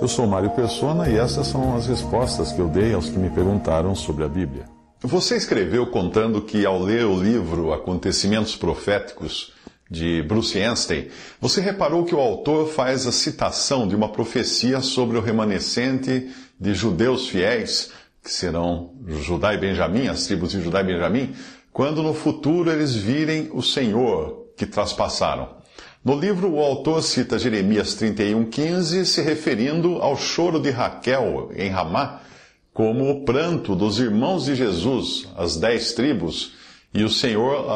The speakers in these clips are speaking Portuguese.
Eu sou Mário Persona e essas são as respostas que eu dei aos que me perguntaram sobre a Bíblia. Você escreveu contando que ao ler o livro Acontecimentos Proféticos, de Bruce Anstey, você reparou que o autor faz a citação de uma profecia sobre o remanescente de judeus fiéis, que serão Judá e Benjamim, as tribos de Judá e Benjamim, quando no futuro eles virem o Senhor que traspassaram. No livro, o autor cita Jeremias 31,15, se referindo ao choro de Raquel em Ramá, como o pranto dos irmãos de Jesus, as 10 tribos, e o Senhor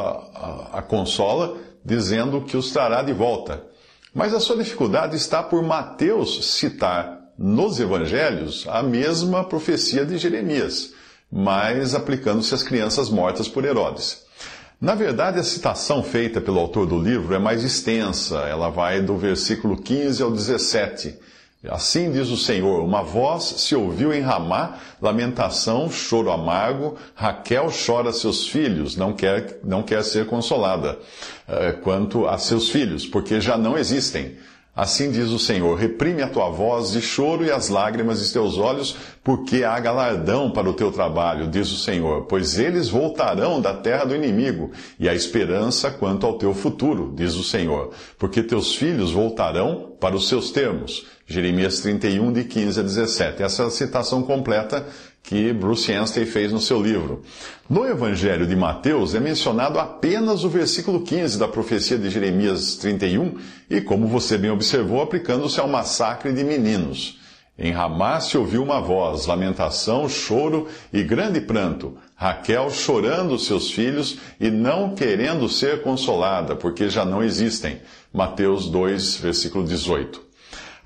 a consola, dizendo que os trará de volta. Mas a sua dificuldade está por Mateus citar nos evangelhos a mesma profecia de Jeremias, mas aplicando-se às crianças mortas por Herodes. Na verdade, a citação feita pelo autor do livro é mais extensa. Ela vai do versículo 15 ao 17. Assim diz o Senhor: uma voz se ouviu em Ramá, lamentação, choro amargo, Raquel chora seus filhos, não quer ser consolada, quanto a seus filhos, porque já não existem. Assim diz o Senhor: reprime a tua voz de choro e as lágrimas de teus olhos, porque há galardão para o teu trabalho, diz o Senhor, pois eles voltarão da terra do inimigo, e há esperança quanto ao teu futuro, diz o Senhor, porque teus filhos voltarão para os seus termos. Jeremias 31, de 15 a 17. Essa é a citação completa que Bruce Anstey fez no seu livro. No Evangelho de Mateus é mencionado apenas o versículo 15 da profecia de Jeremias 31, e como você bem observou, aplicando-se ao massacre de meninos. Em Ramá se ouviu uma voz, lamentação, choro e grande pranto, Raquel chorando seus filhos e não querendo ser consolada, porque já não existem. Mateus 2, versículo 18.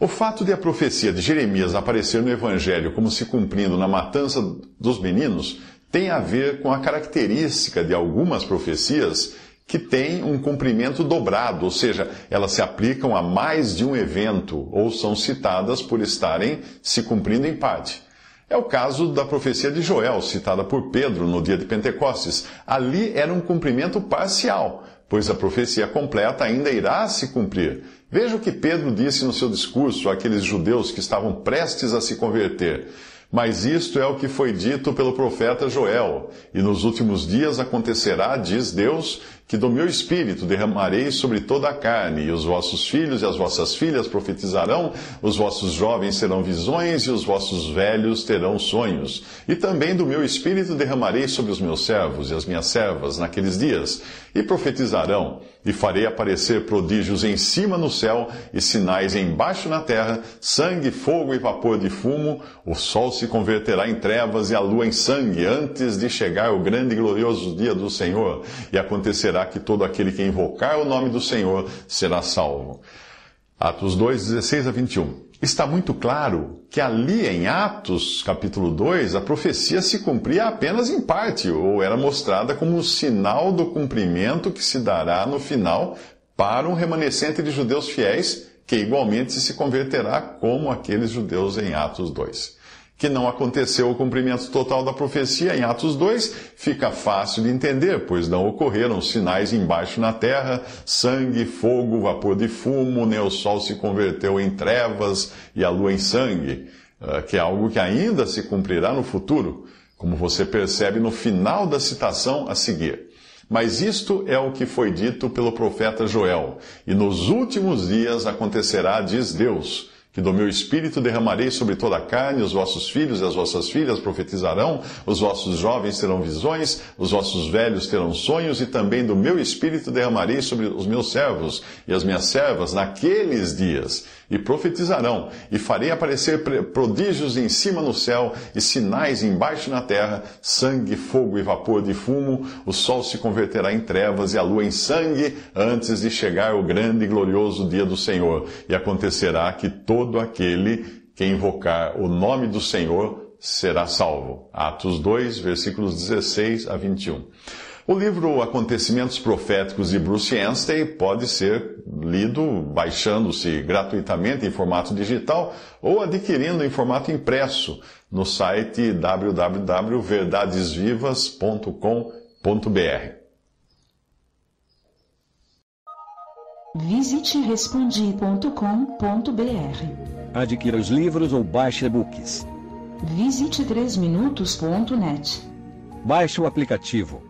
O fato de a profecia de Jeremias aparecer no Evangelho como se cumprindo na matança dos meninos tem a ver com a característica de algumas profecias que têm um cumprimento dobrado, ou seja, elas se aplicam a mais de um evento ou são citadas por estarem se cumprindo em parte. É o caso da profecia de Joel, citada por Pedro no dia de Pentecostes. Ali era um cumprimento parcial, pois a profecia completa ainda irá se cumprir. Veja o que Pedro disse no seu discurso àqueles judeus que estavam prestes a se converter. Mas isto é o que foi dito pelo profeta Joel. E nos últimos dias acontecerá, diz Deus, que do meu espírito derramarei sobre toda a carne, e os vossos filhos e as vossas filhas profetizarão, os vossos jovens terão visões, e os vossos velhos terão sonhos. E também do meu espírito derramarei sobre os meus servos e as minhas servas naqueles dias, e profetizarão, e farei aparecer prodígios em cima no céu, e sinais embaixo na terra, sangue, fogo e vapor de fumo, o sol se converterá em trevas e a lua em sangue, antes de chegar o grande e glorioso dia do Senhor, e acontecerá que todo aquele que invocar o nome do Senhor será salvo. Atos 2, 16 a 21. Está muito claro que ali em Atos, capítulo 2, a profecia se cumpria apenas em parte, ou era mostrada como um sinal do cumprimento que se dará no final para um remanescente de judeus fiéis, que igualmente se converterá como aqueles judeus em Atos 2. Que não aconteceu o cumprimento total da profecia em Atos 2, fica fácil de entender, pois não ocorreram sinais embaixo na terra, sangue, fogo, vapor de fumo, nem o sol se converteu em trevas e a lua em sangue, que é algo que ainda se cumprirá no futuro, como você percebe no final da citação a seguir. Mas isto é o que foi dito pelo profeta Joel, e nos últimos dias acontecerá, diz Deus, que do meu espírito derramarei sobre toda a carne, os vossos filhos e as vossas filhas profetizarão, os vossos jovens terão visões, os vossos velhos terão sonhos, e também do meu espírito derramarei sobre os meus servos e as minhas servas naqueles dias, e profetizarão, e farei aparecer prodígios em cima no céu, e sinais embaixo na terra, sangue, fogo e vapor de fumo, o sol se converterá em trevas e a lua em sangue, antes de chegar o grande e glorioso dia do Senhor, e acontecerá que todo aquele que invocar o nome do Senhor será salvo. Atos 2, versículos 16 a 21. O livro Acontecimentos Proféticos de Bruce Anstey pode ser lido baixando-se gratuitamente em formato digital ou adquirindo em formato impresso no site www.verdadesvivas.com.br. Visite respondi.com.br. Adquira os livros ou baixe e-books. Visite 3minutos.net. Baixe o aplicativo.